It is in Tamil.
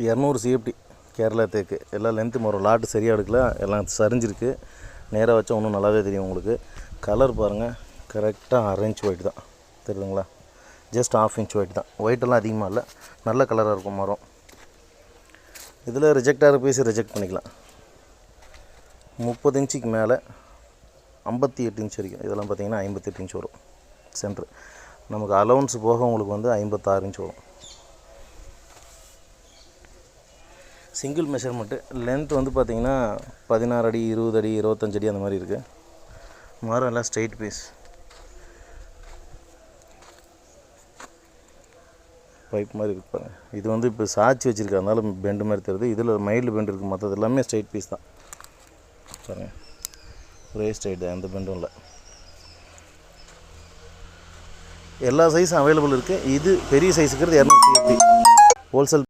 200 சிஎஃப்டி கேரளா தேக்கு. எல்லாம் லென்த்து ஒரு லாட்டு சரியாக எடுக்கல, எல்லாம் சரிஞ்சிருக்கு. நேராக வச்சா இன்னும் நல்லாவே தெரியும் உங்களுக்கு. கலர் பாருங்கள், கரெக்டாக 1/2 இன்ச் ஒயிட் தான் தெரியுதுங்களா. ஜஸ்ட் 1/2 இன்ச் ஒயிட் தான், ஒயிட்டெல்லாம் அதிகமாக இல்லை, நல்ல கலராக இருக்கும் மரம். இதில் ரிஜெக்ட் ஆகிற பீஸ் ரிஜெக்ட் பண்ணிக்கலாம். 30 இன்ச்சுக்கு மேலே 58 இன்ச் வரைக்கும், இதெல்லாம் பார்த்திங்கன்னா 58 இன்ச் வரும் சென்ட்ரு. நமக்கு அலவுன்ஸ் போக உங்களுக்கு வந்து 56 இன்ச் வரும். Single measurement. லென்த் வந்து பார்த்திங்கன்னா 16 அடி, 20 அடி, 25 அடி அந்த மாதிரி இருக்குது. மரம் எல்லாம் ஸ்ட்ரெயிட் பீஸ். பைப் மாதிரி இருப்பாங்க. இது வந்து இப்போ சாய்ச்சி வச்சுருக்கு, அதனால பெண்டு மாதிரி தெரியுது. இதில் மைல்டு பெண்டு இருக்குது, மற்றது எல்லாமே ஸ்ட்ரெயிட் பீஸ் தான் பாருங்கள். ஒரே ஸ்ட்ரெயிட் தான், எந்த பெண்டும் இல்லை. எல்லா சைஸும் அவைலபிள் இருக்குது. இது பெரிய சைஸுக்கிறது 200 சிஎஃப்டி ஹோல்சேல்.